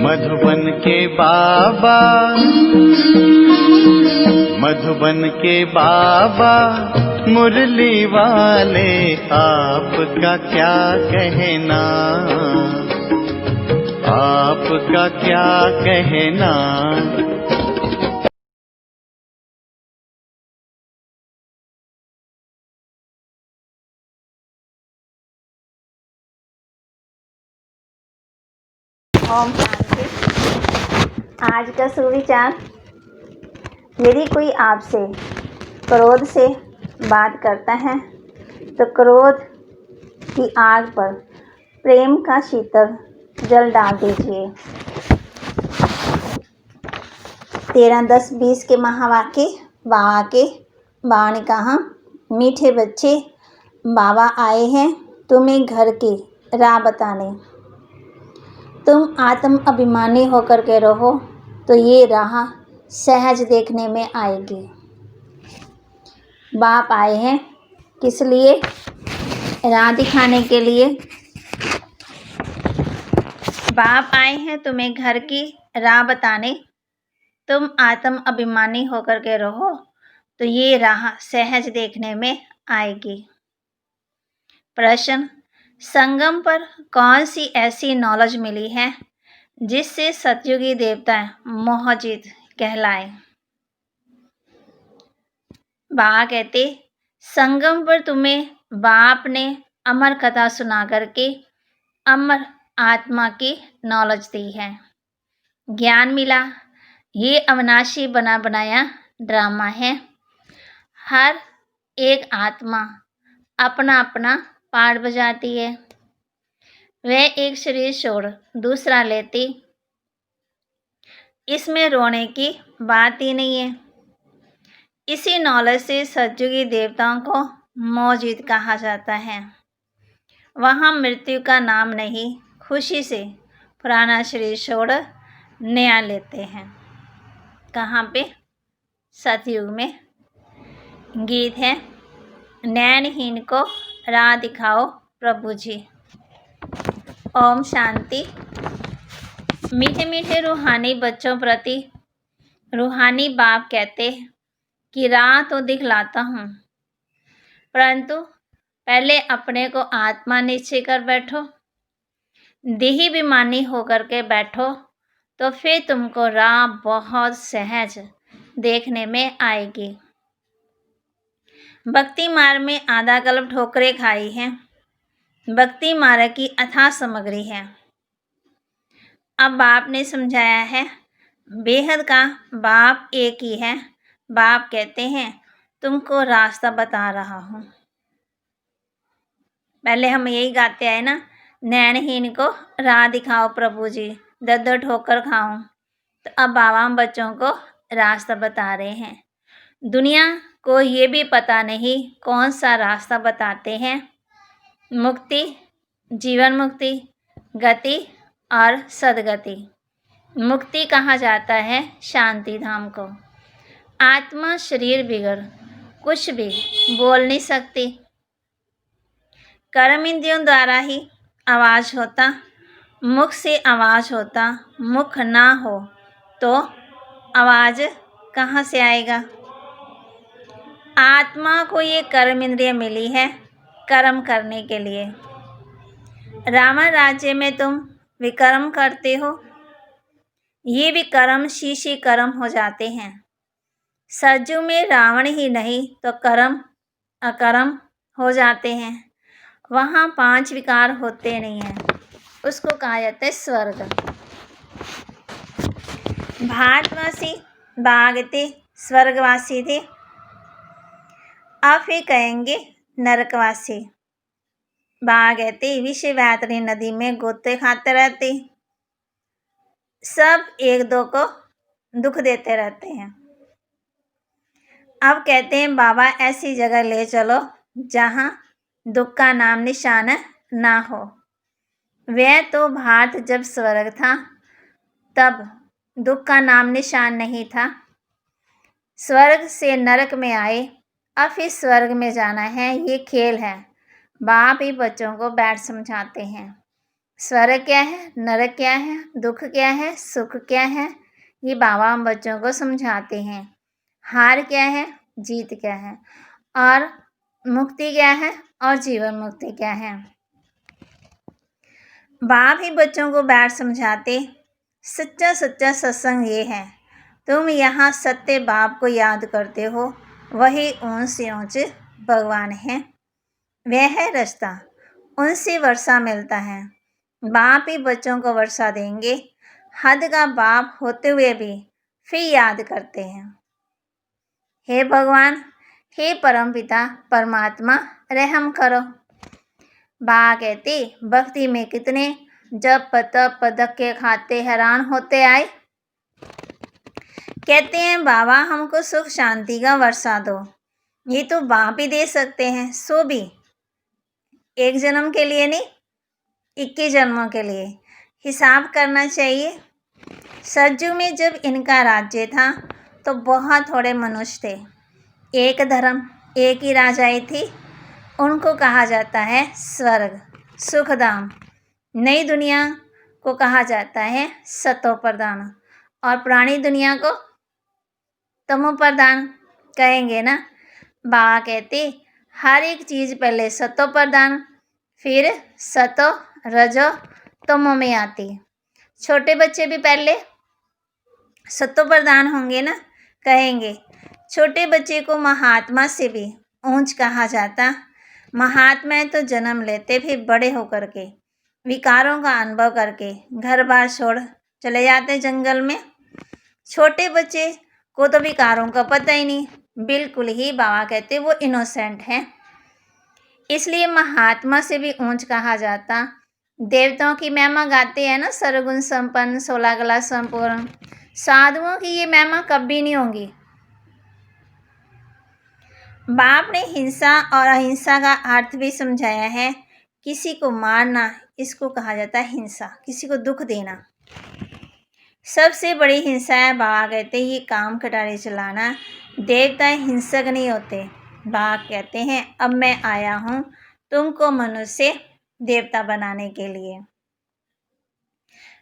मधुबन के बाबा, मधुबन के बाबा मुरली वाले, आपका क्या कहना, आपका क्या कहना। ओम शांति। आज का सुविचार, यदि कोई आपसे क्रोध से बात करता है तो क्रोध की आग पर प्रेम का शीतल जल डाल दीजिए। 13-10-20 के महावाक्य। बाबा ने कहा, मीठे बच्चे, बाबा आए हैं तुम्हें घर की राह बताने। तुम आत्म अभिमानी होकर के रहो तो ये राह सहज देखने में आएगी। बाप आए हैं किस लिए? राह दिखाने के लिए। बाप आए हैं तुम्हें घर की राह बताने। तुम आत्म अभिमानी होकर के रहो तो ये राह सहज देखने में आएगी। प्रश्न, संगम पर कौन सी ऐसी नॉलेज मिली है जिससे सतयुगी देवता मोहजित कहलाए? बाबा कहते, संगम पर तुम्हें बाप ने अमर कथा सुना करके अमर आत्मा की नॉलेज दी है, ज्ञान मिला। ये अविनाशी बना बनाया ड्रामा है। हर एक आत्मा अपना अपना पार्ट बजाती है। वह एक शरीर छोड़ दूसरा लेती, इसमें रोने की बात ही नहीं है। इसी नॉलेज से सतयुगी देवताओं को मौजूद कहा जाता है। वहाँ मृत्यु का नाम नहीं, खुशी से पुराना शरीर छोड़ नया लेते हैं। कहाँ पे? सतयुग में। गीत है, नैनहीन को राह दिखाओ प्रभु जी। ओम शांति। मीठे मीठे रूहानी बच्चों प्रति रूहानी बाप कहते कि राह तो दिखलाता हूँ, परंतु पहले अपने को आत्मा निश्चय कर बैठो। देही अभिमानी होकर के बैठो तो फिर तुमको राह बहुत सहज देखने में आएगी। भक्ति मार्ग में आधा कल्प ठोकरें खाई हैं। भक्ति मार्ग की अथाह सामग्री है। अब बाप ने समझाया है, बेहद का बाप एक ही है। बाप कहते हैं, तुमको रास्ता बता रहा हूँ। पहले हम यही गाते आए ना, नैनहीन को राह दिखाओ प्रभु जी, दर ठोकर खाऊं। तो अब बाबा हम बच्चों को रास्ता बता रहे हैं। दुनिया को ये भी पता नहीं कौन सा रास्ता बताते हैं। मुक्ति, जीवन मुक्ति, गति और सदगति। मुक्ति कहा जाता है शांति धाम को। आत्मा शरीर बिगड़ कुछ भी बोल नहीं सकती। कर्म इंद्रियों द्वारा ही आवाज होता, मुख से आवाज होता। मुख ना हो तो आवाज कहाँ से आएगा? आत्मा को ये कर्म इंद्रिय मिली है कर्म करने के लिए। रावण राज्य में तुम विकर्म करते हो, ये विकर्म शीशी कर्म हो जाते हैं। सज्जु में रावण ही नहीं तो कर्म अकर्म हो जाते हैं। वहाँ 5 विकार होते नहीं हैं, उसको कहा जाता है स्वर्ग। भारतवासी भागते स्वर्गवासी थे, अब फिर कहेंगे नरकवासी। भागते विषय वैतरणी नदी में गोते खाते रहते, सब एक दो को दुख देते रहते हैं। अब कहते हैं बाबा ऐसी जगह ले चलो जहाँ दुख का नाम निशान ना हो। वह तो भारत जब स्वर्ग था तब दुख का नाम निशान नहीं था। स्वर्ग से नरक में आए, अब फिर स्वर्ग में जाना है, ये खेल है। बाप ही बच्चों को बैठ समझाते हैं। स्वर्ग क्या है, नरक क्या है, दुख क्या है, सुख क्या है, ये बाबा हम बच्चों को समझाते हैं। हार क्या है, जीत क्या है, और मुक्ति क्या है और जीवन मुक्ति क्या है। बाप ही बच्चों को बैठ समझाते, सच्चा सच्चा सत्संग ये है, तुम यहाँ सत्य बाप को याद करते हो, वही ऊंच से ऊंच भगवान है, वह है रास्ता, उनसे वर्षा मिलता है। बाप ही बच्चों को वर्षा देंगे, हद का बाप होते हुए भी फिर याद करते हैं, हे भगवान, हे परमपिता परमात्मा, रहम करो। बा कहती, भक्ति में कितने जब तप धक्के खाते हैरान होते आए। कहते हैं बाबा हमको सुख शांति का वर्षा दो, ये तो बाप ही दे सकते हैं, सो भी एक जन्म के लिए नहीं, 21 जन्मों के लिए हिसाब करना चाहिए। सतयुग में जब इनका राज्य था तो बहुत थोड़े मनुष्य थे, एक धर्म, एक ही राजाई थी, उनको कहा जाता है स्वर्ग सुखधाम। नई दुनिया को कहा जाता है सतो प्रधान, और पुरानी दुनिया को तमो प्रधान कहेंगे ना। बाबा कहते हर एक चीज़ पहले सतो प्रधान, फिर सतो रजो तमो में आती। छोटे बच्चे भी पहले सतो प्रधान होंगे ना, कहेंगे। छोटे बच्चे को महात्मा से भी ऊंच कहा जाता। महात्मा तो जन्म लेते फिर बड़े होकर के विकारों का अनुभव करके घर बार छोड़ चले जाते जंगल में। छोटे बच्चे को तो विकारों का पता ही नहीं, बिल्कुल ही बाबा कहते वो इनोसेंट हैं, इसलिए महात्मा से भी ऊंच कहा जाता। देवताओं की महिमा गाते हैं ना, सर्वगुण संपन्न 16 कला संपूर्ण। साधुओं की ये महिमा कभी नहीं होगी। बाप ने हिंसा और अहिंसा का अर्थ भी समझाया है। किसी को मारना, इसको कहा जाता है हिंसा, किसी को दुख देना सबसे बड़ी हिंसा है। बाबा कहते हैं ये काम कटारे चलाना। देवता हिंसक नहीं होते। बाबा कहते हैं अब मैं आया हूँ तुमको मनुष्य देवता बनाने के लिए।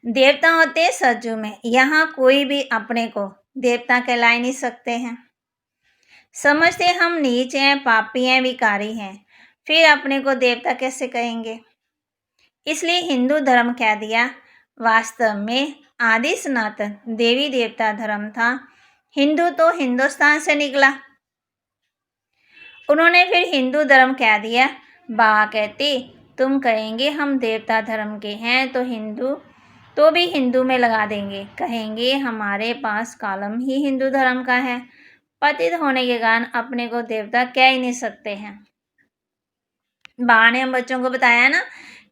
देवता होते हैं सतयुग में, यहाँ कोई भी अपने को देवता कहला नहीं सकते हैं। समझते हम नीच हैं, पापी हैं, विकारी हैं, फिर अपने को देवता कैसे कहेंगे। इसलिए हिंदू धर्म कह दिया, वास्तव में आदि सनातन देवी देवता धर्म था। हिंदू तो हिंदुस्तान से निकला, उन्होंने फिर हिंदू धर्म कह दिया। बाबा कहते तुम कहेंगे हम देवता धर्म के हैं तो हिंदू तो भी हिंदू में लगा देंगे, कहेंगे हमारे पास कॉलम ही हिंदू धर्म का है। पतित होने के कारण अपने को देवता कह ही नहीं सकते हैं। बाबा ने हम बच्चों को बताया ना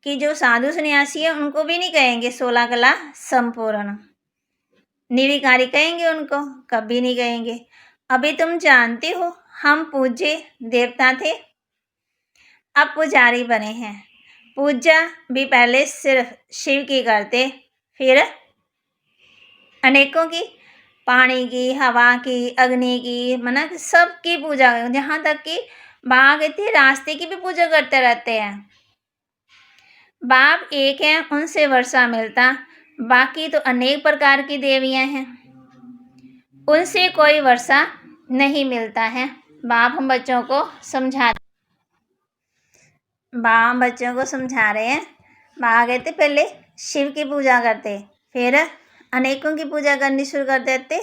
कि जो साधु सन्यासी है उनको भी नहीं कहेंगे 16 कला संपूर्ण, निर्विकारी कहेंगे उनको, कभी नहीं कहेंगे। अभी तुम जानते हो हम पूज्य देवता थे, अब पुजारी बने हैं। पूजा भी पहले सिर्फ शिव की करते, फिर अनेकों की, पानी की, हवा की, अग्नि की, मना सबकी पूजा, जहाँ तक कि बाघ थे रास्ते की भी पूजा करते रहते हैं। बाप एक है, उनसे वर्षा मिलता, बाकी तो अनेक प्रकार की देवियां हैं, उनसे कोई वर्षा नहीं मिलता है। बाप हम बच्चों को समझा रहे हैं। बाबा कहते पहले शिव की पूजा करते, फिर अनेकों की पूजा करनी शुरू कर देते।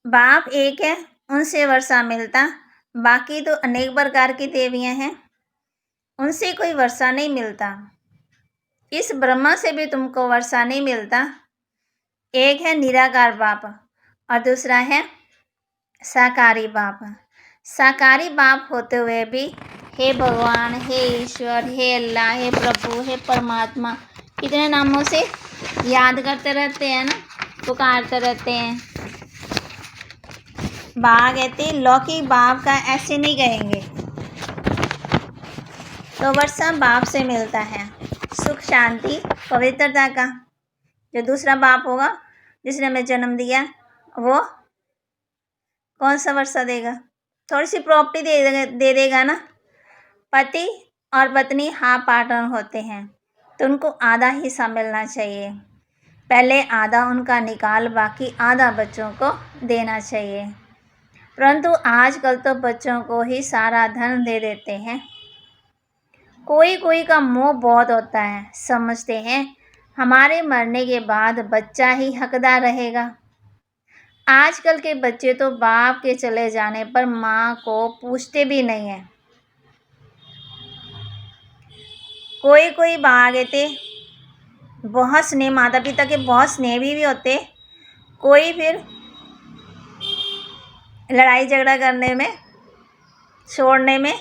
बाप एक है, उनसे वर्षा मिलता, बाकी तो अनेक प्रकार की देवियां हैं, उनसे कोई वर्षा नहीं मिलता। इस ब्रह्मा से भी तुमको वर्षा नहीं मिलता। एक है निराकार बाप और दूसरा है साकारी बाप। साकारी बाप होते हुए भी हे भगवान, हे ईश्वर, हे अल्लाह, हे प्रभु, हे परमात्मा, कितने नामों से याद करते रहते हैं ना, पुकारते रहते हैं। बाबा कहते लौकिक बाप का ऐसे नहीं कहेंगे, तो वर्षा बाप से मिलता है, सुख शांति पवित्रता का। जो दूसरा बाप होगा जिसने हमें जन्म दिया, वो कौन सा वर्षा देगा, थोड़ी सी प्रॉपर्टी दे देगा ना। पति और पत्नी हाफ पार्टनर होते हैं तो उनको आधा हिस्सा मिलना चाहिए। पहले आधा उनका निकाल बाकी आधा बच्चों को देना चाहिए। परंतु आजकल तो बच्चों को ही सारा धन दे देते हैं। कोई कोई का मोह बहुत होता है, समझते हैं हमारे मरने के बाद बच्चा ही हकदार रहेगा। आजकल के बच्चे तो बाप के चले जाने पर माँ को पूछते भी नहीं हैं। कोई कोई बाहर गए थे, बहुत स्नेह, माता पिता के बहुत स्नेह भी होते। कोई फिर लड़ाई झगड़ा करने में, छोड़ने में,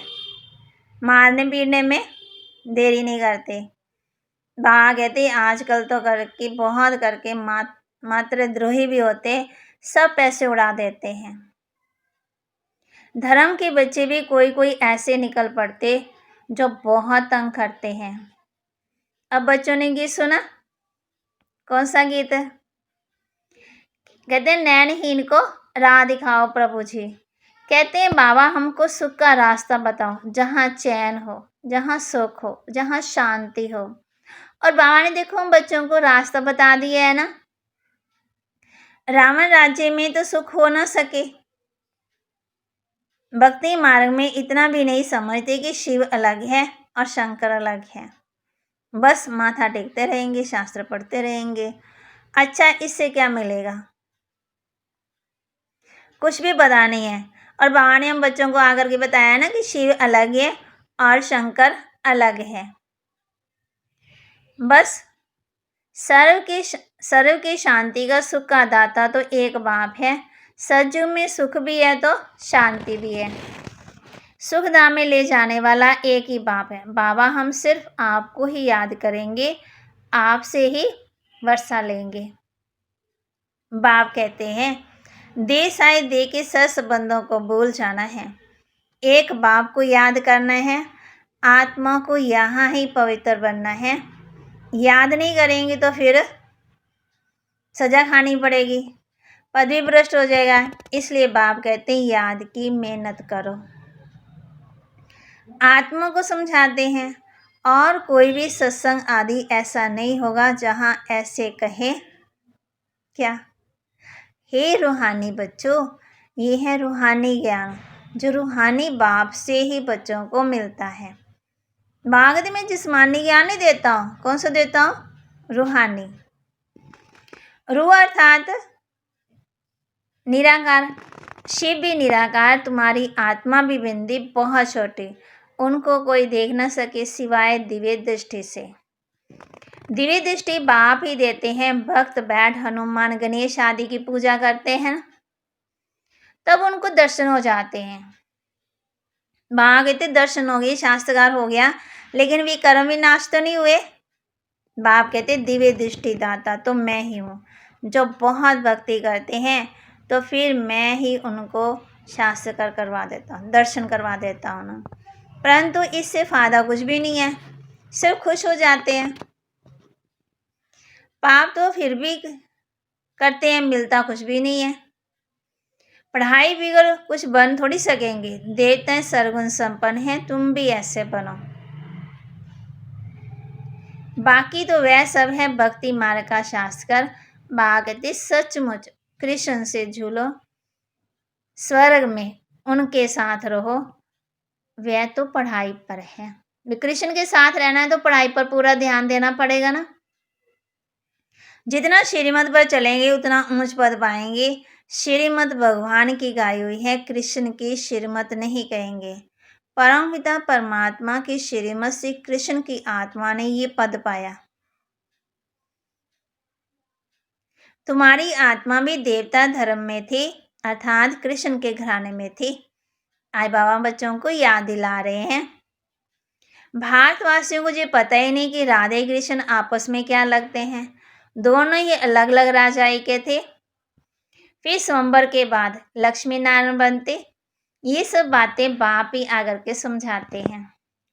मारने पीटने में देरी नहीं करते। बाहर कहते आजकल तो करके बहुत करके मात्र द्रोही भी होते, सब पैसे उड़ा देते हैं। धर्म के बच्चे भी कोई कोई ऐसे निकल पड़ते जो बहुत तंग करते हैं। अब बच्चों ने गीत सुना, कौन सा गीत है? कहते हैं नैनहीन को राह दिखाओ प्रभु जी। कहते हैं बाबा हमको सुख का रास्ता बताओ, जहाँ चैन हो, जहाँ सुख हो, जहाँ शांति हो। और बाबा ने देखो हम बच्चों को रास्ता बता दिया है ना। रावण राज्य में तो सुख हो ना सके। भक्ति मार्ग में इतना भी नहीं समझते कि शिव अलग है और शंकर अलग है। बस माथा टेकते रहेंगे, शास्त्र पढ़ते रहेंगे। अच्छा, इससे क्या मिलेगा? कुछ भी पता नहीं है। और बाबा ने हम बच्चों को आकर के बताया ना कि शिव अलग है और शंकर अलग है। बस सर्व की शांति का सुख का दाता तो एक बाप है। सतयुग में सुख भी है तो शांति भी है। सुखधाम में ले जाने वाला एक ही बाप है। बाबा हम सिर्फ आपको ही याद करेंगे, आपसे ही वर्षा लेंगे। बाप कहते हैं देश आए दे के सब संबंधों को भूल जाना है। एक बाप को याद करना है, आत्मा को यहाँ ही पवित्र बनना है। याद नहीं करेंगे तो फिर सजा खानी पड़ेगी, पदवी भ्रष्ट हो जाएगा। इसलिए बाप कहते हैं याद की मेहनत करो। आत्मा को समझाते हैं और कोई भी सत्संग आदि ऐसा नहीं होगा जहाँ ऐसे कहे क्या, हे रूहानी बच्चों, ये है रूहानी ज्ञान जो रूहानी बाप से ही बच्चों को मिलता है। भागवत में जिस्मानी ज्ञान नहीं देता हूँ, कौन सा देता हूँ? रूहानी। रूह अर्थात निराकार, शिव भी निराकार, तुम्हारी आत्मा भी बिंदी बहुत छोटी, उनको कोई देख न सके सिवाय दिव्य दृष्टि से। दिव्य दृष्टि बाप ही देते हैं। भक्त बैठ हनुमान गणेश आदि की पूजा करते हैं तब उनको दर्शन हो जाते हैं। वहां कहते दर्शन हो गए, शास्त्रकार हो गया, लेकिन वे कर्म विनाश तो नहीं हुए। बाप कहते दिव्य दृष्टि दाता तो मैं ही हूँ। जो बहुत भक्ति करते हैं तो फिर मैं ही उनको शास्त्रकार करवा देता हूँ, दर्शन करवा देता हूँ ना। परंतु इससे फायदा कुछ भी नहीं है, सिर्फ खुश हो जाते हैं। पाप तो फिर भी करते हैं, मिलता कुछ भी नहीं है। पढ़ाई बिगड़ कुछ बन थोड़ी सकेंगे। देवताएं सर्वगुण संपन्न हैं, तुम भी ऐसे बनो। बाकी तो वह सब है भक्ति मार्ग का शास्त्र। भागते सचमुच कृष्ण से झूलो, स्वर्ग में उनके साथ रहो। वह तो पढ़ाई पर है। कृष्ण के साथ रहना है तो पढ़ाई पर पूरा ध्यान देना पड़ेगा ना। जितना श्रीमत पर चलेंगे उतना ऊंच पद पाएंगे। श्रीमत भगवान की गाई हुई है, कृष्ण की श्रीमत नहीं कहेंगे। परमपिता परमात्मा की श्रीमत से कृष्ण की आत्मा ने ये पद पाया। तुम्हारी आत्मा भी देवता धर्म में थी, अर्थात कृष्ण के घराने में थी। आज बाबा बच्चों को याद दिला रहे हैं। भारतवासियों को ये पता ही नहीं कि राधे कृष्ण आपस में क्या लगते हैं। दोनों ही अलग अलग राजाई के थे। फिर स्वयंवर के बाद लक्ष्मी नारायण बनते। ये सब बातें बाप ही आकर के समझाते हैं।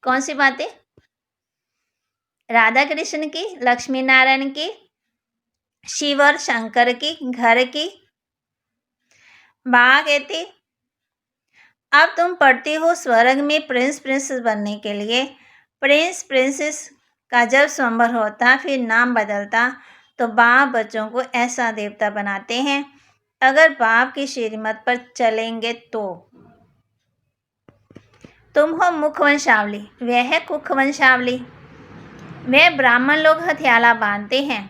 कौन सी बातें? राधा कृष्ण की, लक्ष्मी नारायण की, शिव और शंकर की, घर की। बाबा कहती अब तुम पढ़ती हो स्वर्ग में प्रिंस प्रिंसेस बनने के लिए। प्रिंस प्रिंसेस का जब स्वयंवर होता फिर नाम बदलता तो बाप बच्चों को ऐसा देवता बनाते हैं। अगर बाप की श्रीमत पर चलेंगे तो तुम हो मुख वंशावली, वह है कुख वंशावली। वह ब्राह्मण लोग हथियाला बांधते हैं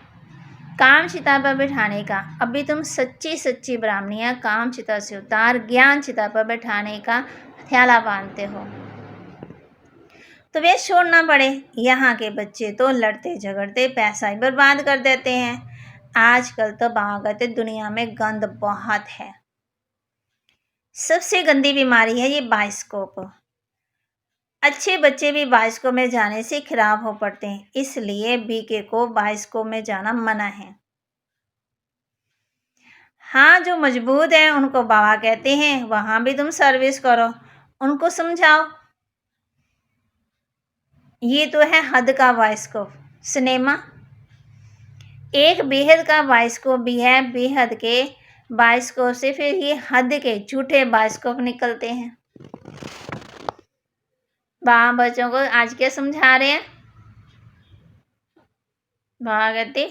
काम चिता पर बिठाने का। अभी तुम सच्ची सच्ची ब्राह्मणियां काम चिता से उतार ज्ञान चिता पर बिठाने का हथियाला बांधते हो तो वे छोड़ना पड़े। यहाँ के बच्चे तो लड़ते झगड़ते पैसा ही बर्बाद कर देते हैं। आजकल तो भागत दुनिया में गंद बहुत है। सबसे गंदी बीमारी है ये बाइस्कोप। अच्छे बच्चे भी बाइस्कोप में जाने से खराब हो पड़ते हैं, इसलिए बीके को बाइस्कोप में जाना मना है। हाँ, जो मजबूत है उनको बाबा कहते हैं, वहां भी तुम सर्विस करो, उनको समझाओ। ये तो है हद का बाइस्कोप सिनेमा। एक बेहद का बाइस्कोप भी है। बेहद के बाइस्कोप से फिर ये हद के झूठे बाइस्कोप निकलते हैं। बाबा बच्चों को आज क्या समझा रहे हैं? बाबा कहते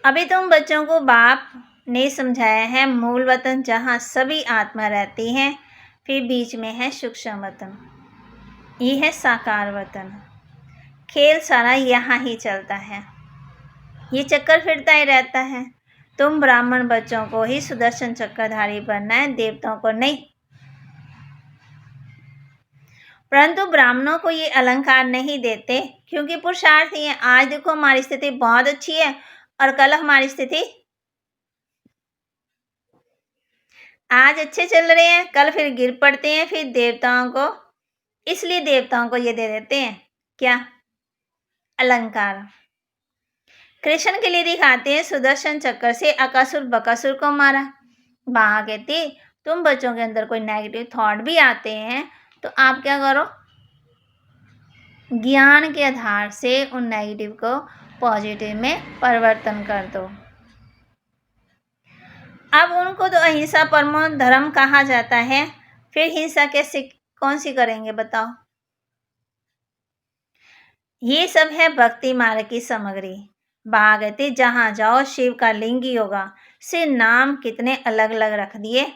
अभी तुम बच्चों को बाप ने समझाया है मूल वतन जहाँ सभी आत्मा रहती हैं, फिर बीच में है सूक्ष्म वतन, ये है साकार वतन। खेल सारा यहाँ ही चलता है, ये चक्कर फिरता ही रहता है। तुम ब्राह्मण बच्चों को ही सुदर्शन चक्रधारी बनना है, देवताओं को नहीं। परंतु ब्राह्मणों को ये अलंकार नहीं देते क्योंकि पुरुषार्थी हैं। आज देखो हमारी स्थिति बहुत अच्छी है और कल हमारी स्थिति आज अच्छे चल रहे हैं, कल फिर गिर पड़ते हैं। फिर देवताओं को, इसलिए देवताओं को ये दे देते हैं क्या? अलंकार। कृष्ण के लिए दिखाते हैं सुदर्शन चक्र से अकासुर बकासुर को मारा। वहां कहती तुम बच्चों के अंदर कोई नेगेटिव थॉट भी आते हैं तो आप क्या करो, ज्ञान के आधार से उन नेगेटिव को पॉजिटिव में परिवर्तन कर दो। अब उनको तो अहिंसा परमो धर्म कहा जाता है, फिर हिंसा कैसे कौन सी करेंगे बताओ? ये सब है भक्ति मार्ग की सामग्री। भागवती जहां जाओ शिव का लिंग ही होगा। सिर्फ नाम कितने अलग अलग रख दिए।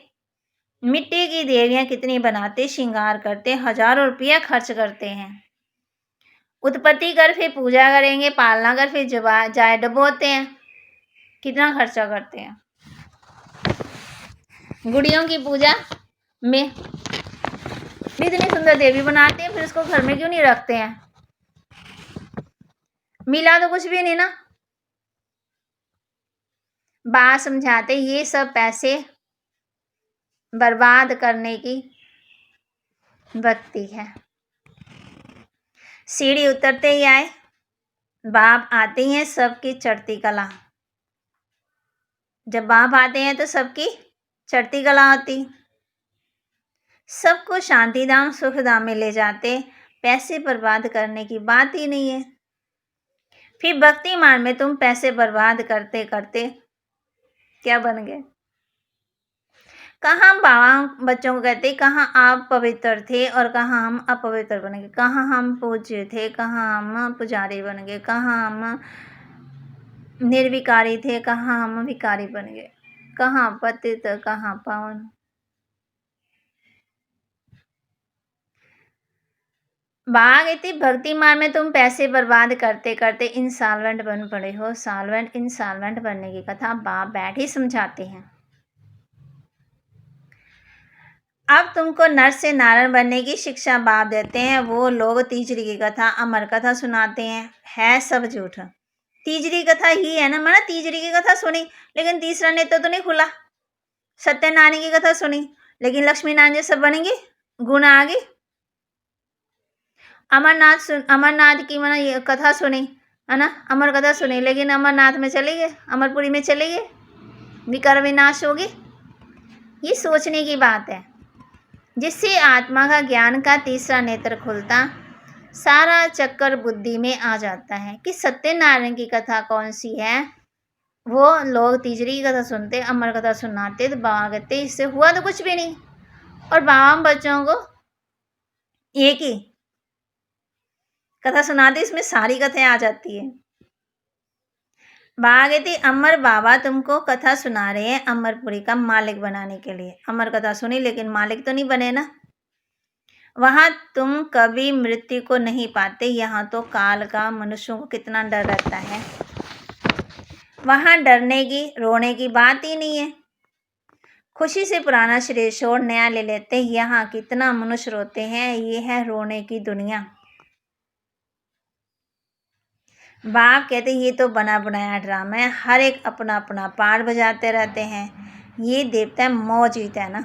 मिट्टी की देवियां कितनी बनाते, श्रृंगार करते, हजारों रुपया खर्च करते हैं। उत्पत्ति कर फिर पूजा करेंगे, पालना कर फिर जाए डबोते हैं। कितना खर्चा करते हैं। गुड़ियों की पूजा में इतनी सुंदर देवी बनाते हैं, फिर उसको घर में क्यों नहीं रखते हैं? मिला तो कुछ भी नहीं ना। बात समझाते ये सब पैसे बर्बाद करने की भक्ति है। सीढ़ी उतरते ही आए, बाप आते हैं सबकी चढ़ती कला। जब बाप आते हैं तो सबकी चढ़ती कला होती। सबको शांति धाम सुख धाम में ले जाते। पैसे बर्बाद करने की बात ही नहीं है। फिर भक्ति मार्ग में तुम पैसे बर्बाद करते करते क्या बन गए? कहाँ बाबा बच्चों को कहते कहाँ आप पवित्र थे और कहाँ हम अपवित्र बन गए। कहाँ हम पूज्य थे, कहाँ हम पुजारी बन गए। कहाँ हम निर्विकारी थे, कहाँ हम विकारी बन गए। कहाँ पतित, कहाँ पावन। भागीरथी भक्ति मार्ग में तुम पैसे बर्बाद करते करते इंसॉल्वेंट बन पड़े हो। सॉल्वेंट इंसॉल्वेंट बनने की कथा बाप बैठ ही समझाते हैं। अब तुमको नर से नारायण बनने की शिक्षा बाप देते हैं। वो लोग तीजरी की कथा, अमर कथा सुनाते हैं, है सब झूठ। तीजरी कथा ही है ना, मैंने तीजरी की कथा सुनी लेकिन तीसरा नेत्र तो नहीं खुला। सत्यनारायण की कथा सुनी लेकिन लक्ष्मी नारायण जैसा बनेंगे, गुण आ गई। अमरनाथ की मैंने ये कथा सुनी है ना, अमर कथा सुनी लेकिन अमरनाथ में चले गए, अमरपुरी में चले गए, विकार विनाश होगी। ये सोचने की बात है। जिससे आत्मा का ज्ञान का तीसरा नेत्र खुलता, सारा चक्कर बुद्धि में आ जाता है कि सत्यनारायण की कथा कौन सी है। वो लोग तीजरी की कथा सुनते, अमर कथा सुनाते तो बाबा कहते इससे हुआ तो कुछ भी नहीं। और बाबा बच्चों को एक ही कथा सुनाते इसमें सारी कथाएं आ जाती है। बाबा कहती अमर बाबा तुमको कथा सुना रहे हैं अमरपुरी का मालिक बनाने के लिए। अमर कथा सुनी लेकिन मालिक तो नहीं बने ना। वहां तुम कभी मृत्यु को नहीं पाते, यहाँ तो काल का मनुष्यों को कितना डर रहता है। वहां डरने की रोने की बात ही नहीं है। खुशी से पुराना शरीर छोड़ नया ले लेते। यहाँ कितना मनुष्य रोते हैं, ये है रोने की दुनिया। बाप कहते ये तो बना बनाया ड्रामा है, हर एक अपना अपना पार बजाते रहते हैं। ये देवता मौजूद है ना।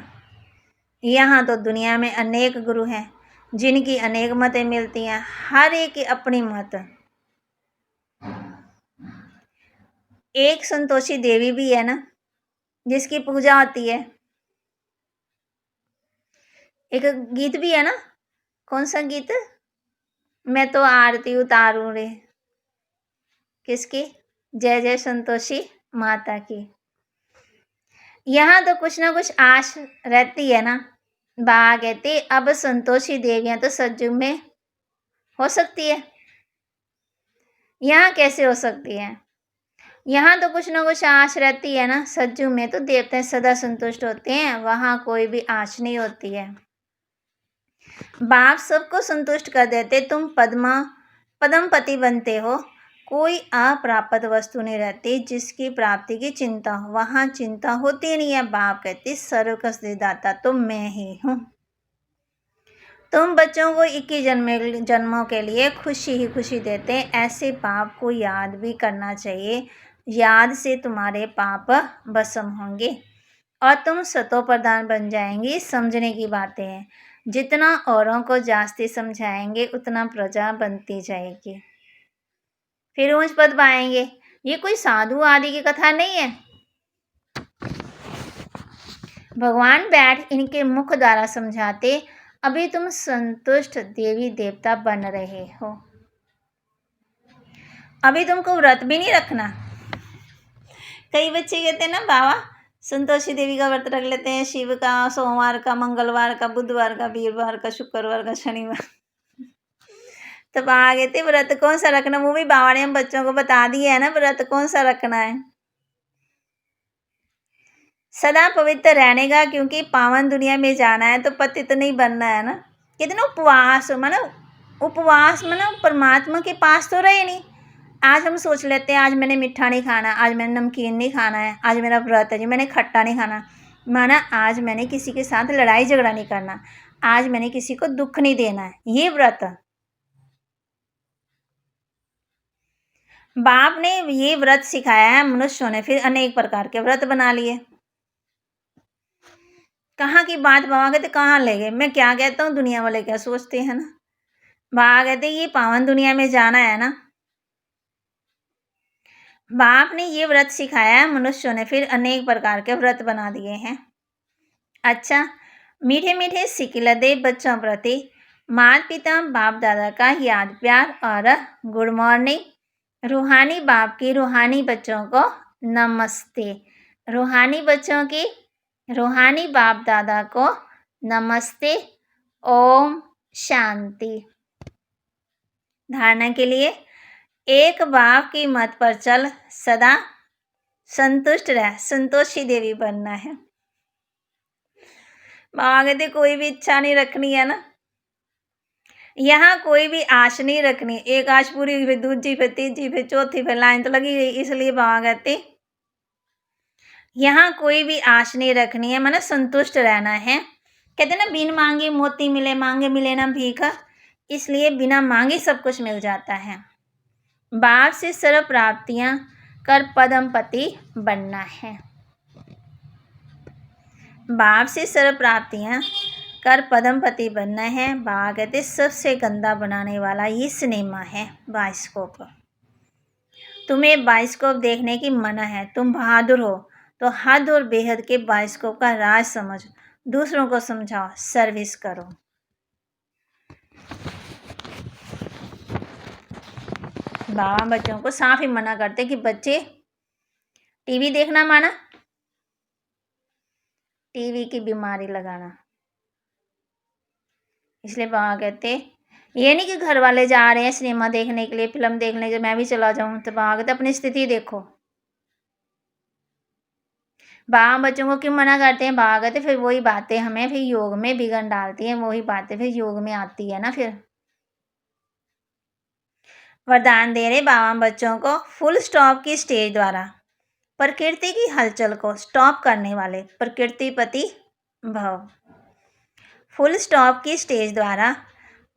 यहाँ तो दुनिया में अनेक गुरु हैं जिनकी अनेक मतें मिलती हैं, हर एक की अपनी मत। एक संतोषी देवी भी है ना जिसकी पूजा होती है। एक गीत भी है ना, कौन सा गीत, मैं तो आरती उतारूं रे, किसकी, जय जय संतोषी माता की। यहाँ तो कुछ ना कुछ आश रहती है ना। बा कहती अब संतोषी देवियां तो सतयुग में हो सकती है, यहाँ कैसे हो सकती है। यहाँ तो कुछ ना कुछ आश रहती है ना। सतयुग में तो देवता सदा संतुष्ट होते हैं, वहाँ कोई भी आश नहीं होती है। बाप सबको संतुष्ट कर देते, तुम पद्मपति बनते हो। कोई अप्राप्त वस्तु नहीं रहती जिसकी प्राप्ति की चिंता हो, वहाँ चिंता होती नहीं है। बाप कहते सर्व का दाता तो मैं ही हूँ। तुम बच्चों को 21 जन्मों के लिए खुशी ही खुशी देते। ऐसे पाप को याद भी करना चाहिए, याद से तुम्हारे पाप भस्म होंगे और तुम सतो प्रधान बन जाएंगी। समझने की बातें हैं, जितना औरों को जास्ती समझाएंगे उतना प्रजा बनती जाएगी, फिर ऊंच पद पाएंगे। ये कोई साधु आदि की कथा नहीं है। भगवान बैठ इनके मुख द्वारा समझाते, अभी तुम संतुष्ट देवी देवता बन रहे हो, अभी तुमको व्रत भी नहीं रखना। कई बच्चे कहते हैं ना बाबा संतोषी देवी का व्रत रख लेते हैं, शिव का, सोमवार का, मंगलवार का, बुधवार का, वीरवार का, शुक्रवार का, शनिवार। तो बाबा कहते व्रत कौन सा रखना, वो भी बाबा ने हम बच्चों को बता दिया है ना व्रत कौन सा रखना है। सदा पवित्र रहने का, क्योंकि पावन दुनिया में जाना है तो पतित नहीं बनना है ना। कितना उपवास मानो परमात्मा के पास तो रहे नहीं। आज हम सोच लेते हैं आज मैंने मीठा नहीं खाना, आज मैंने नमकीन नहीं खाना है, आज मेरा व्रत है जी मैंने खट्टा नहीं खाना, माना आज मैंने किसी के साथ लड़ाई झगड़ा नहीं करना, आज मैंने किसी को दुख नहीं देना है, ये व्रत। बाप ने ये व्रत सिखाया है, मनुष्यों ने फिर अनेक प्रकार के व्रत बना लिए। कहाँ की बात बाबा कहते कहाँ ले गए, मैं क्या कहता हूँ दुनिया वाले क्या सोचते हैं ना। बाबा कहते ये पावन दुनिया में जाना है ना। बाप ने ये व्रत सिखाया है, मनुष्यों ने फिर अनेक प्रकार के व्रत बना दिए हैं। अच्छा, मीठे मीठे सिकिल दे बच्चों प्रति माता पिता बाप दादा का याद प्यार और गुड मॉर्निंग। रूहानी बाप की रूहानी बच्चों को नमस्ते, रूहानी बच्चों की रूहानी बाप दादा को नमस्ते। ओम शांति। धारणा के लिए एक बाप की मत पर चल, सदा संतुष्ट रह, संतोषी देवी बनना है। बाबा कहते कोई भी इच्छा नहीं रखनी है ना, यहाँ कोई भी आश नहीं रखनी। एक आश पूरी हुई, फिर दूसरी, फिर तीसरी, फिर चौथी, फिर लाइन तो लगी गई। इसलिए बाबा कहते यहाँ कोई भी आश नहीं रखनी है, माना संतुष्ट रहना है। कहते ना बिन मांगे मोती मिले, मांगे मिले ना भीख, इसलिए बिना मांगे सब कुछ मिल जाता है। बाप से सर्व प्राप्तियां कर पद्मपति बनना है। बाप से सर्व प्राप्तियां कर पद्मपति बनना है। बाबा कहते सबसे गंदा बनाने वाला ये सिनेमा है बाइस्कोप। तुम्हें बाइस्कोप देखने की मना है, तुम बहादुर हो तो हद और बेहद के बाइस्कोप का राज समझ, दूसरों को समझाओ, सर्विस करो। बाबा बच्चों को साफ ही मना करते कि बच्चे टीवी देखना माना, टीवी की बीमारी लगाना। इसलिए बाबा कहते ये नहीं कि घर वाले जा रहे हैं सिनेमा देखने के लिए, फिल्म देखने के लिए, मैं भी चला जाऊं, तो भागते अपनी स्थिति देखो। बाप बच्चों को क्यों मना करते हैं, भागते फिर वही बातें हमें फिर योग में बिगड़ डालती हैं, वही बातें फिर योग में आती है ना। फिर वरदान दे रहे बाबा बच्चों को फुल स्टॉप की स्टेज द्वारा प्रकृति की हलचल को स्टॉप करने वाले प्रकृतिपति भव। फुल स्टॉप की स्टेज द्वारा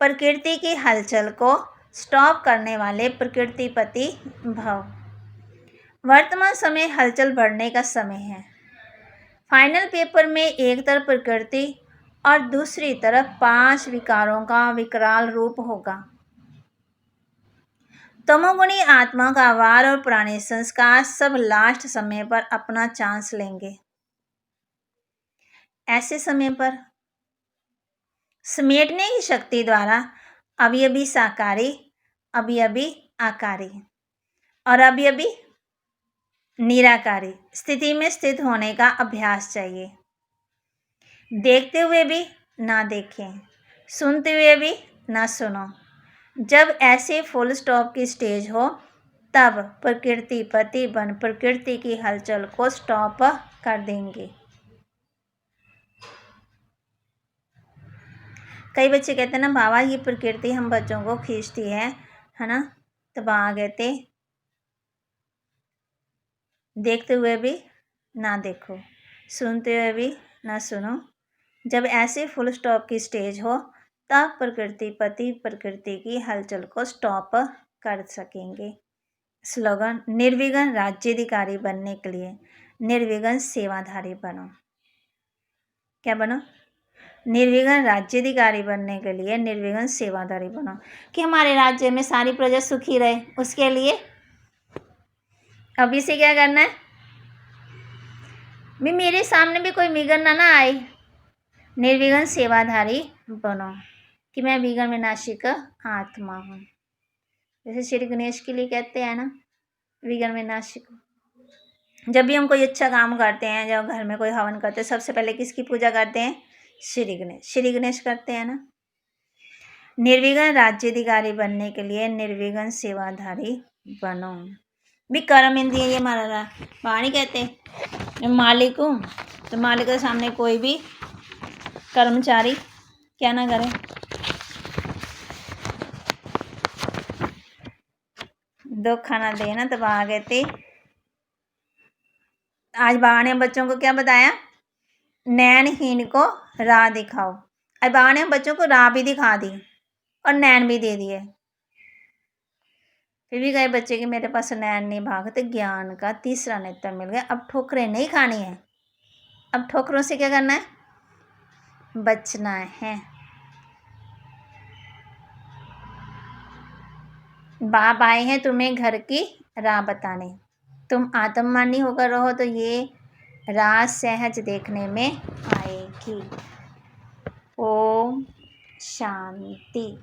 प्रकृति की हलचल को स्टॉप करने वाले प्रकृतिपति भव। वर्तमान समय हलचल बढ़ने का समय है। फाइनल पेपर में एक तरफ प्रकृति और दूसरी तरफ 5 विकारों का विकराल रूप होगा। तमोगुणी आत्मा का वार और पुराने संस्कार सब लास्ट समय पर अपना चांस लेंगे। ऐसे समय पर समेटने की शक्ति द्वारा अभी अभी साकारी, अभी अभी आकारी और अभी अभी निराकारी स्थिति में स्थित होने का अभ्यास चाहिए। देखते हुए भी ना देखें, सुनते हुए भी ना सुनो। जब ऐसे फुल स्टॉप की स्टेज हो तब प्रकृतिपति बन प्रकृति की हलचल को स्टॉप कर देंगे। कई बच्चे कहते हैं ना बाबा ये प्रकृति हम बच्चों को खींचती है ना। तो वहाँ कहते देखते हुए भी ना देखो, सुनते हुए भी ना सुनो। जब ऐसे फुल स्टॉप की स्टेज हो तब प्रकृतिपति प्रकृति की हलचल को स्टॉप कर सकेंगे। स्लोगन निर्विघ्न राज्याधिकारी बनने के लिए निर्विघ्न सेवाधारी बनो। क्या बनो? निर्विघ्न राज्याधिकारी बनने के लिए निर्विघ्न सेवाधारी बनो, कि हमारे राज्य में सारी प्रजा सुखी रहे। उसके लिए अभी से क्या करना है भी मेरे सामने भी कोई विघ्न ना आए। निर्विघ्न सेवाधारी बनो कि मैं विघ्न विनाशिक आत्मा हूँ। जैसे श्री गणेश के लिए कहते हैं ना विघ्न विनाशिक। जब भी हम कोई अच्छा काम करते हैं, जब घर में कोई हवन करते हैं, सबसे पहले किसकी पूजा करते हैं? श्री गणेश करते हैं ना। निर्विघ्न राज्याधिकारी बनने के लिए निर्विघ्न सेवाधारी बनो। भी कर्म इंद्रिय ये हमारा वाणी कहते हैं मालिक हूँ, तो मालिक के सामने कोई भी कर्मचारी क्या ना करे, दो खाना देना। तो वहाँ कहते आज बाबा ने बच्चों को क्या बताया? नैनहीन को राह दिखाओ। आज बाबा ने बच्चों को राह भी दिखा दी और नैन भी दे दिए। फिर भी गए बच्चे कि मेरे पास नैन नहीं भागते, ज्ञान का तीसरा नेत्र मिल गया। अब ठोकरें नहीं खानी है, अब ठोकरों से क्या करना है? बचना है। बाप आए हैं तुम्हें घर की राह बताने। तुम आत्ममानी होकर रहो तो ये राह सहज देखने में आएगी। ओम शांति।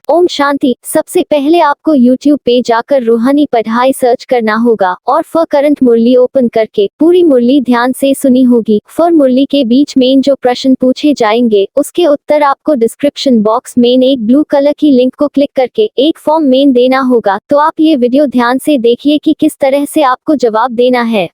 ओम शांति। सबसे पहले आपको YouTube पे जाकर रूहानी पढ़ाई सर्च करना होगा और फॉर करंट मुरली ओपन करके पूरी मुरली ध्यान से सुनी होगी। फॉर मुरली के बीच में जो प्रश्न पूछे जाएंगे उसके उत्तर आपको डिस्क्रिप्शन बॉक्स में एक ब्लू कलर की लिंक को क्लिक करके एक फॉर्म में देना होगा। तो आप ये वीडियो ध्यान से देखिए कि किस तरह से आपको जवाब देना है।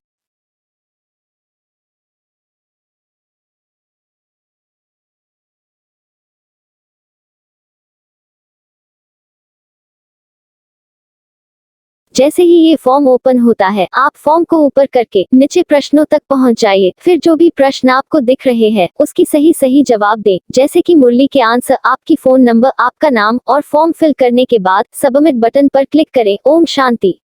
जैसे ही ये फॉर्म ओपन होता है आप फॉर्म को ऊपर करके नीचे प्रश्नों तक पहुंच जाइए। फिर जो भी प्रश्न आपको दिख रहे हैं उसकी सही जवाब दें। जैसे कि मुरली के आंसर, आपकी फोन नंबर, आपका नाम और फॉर्म फिल करने के बाद सबमिट बटन पर क्लिक करें। ओम शांति।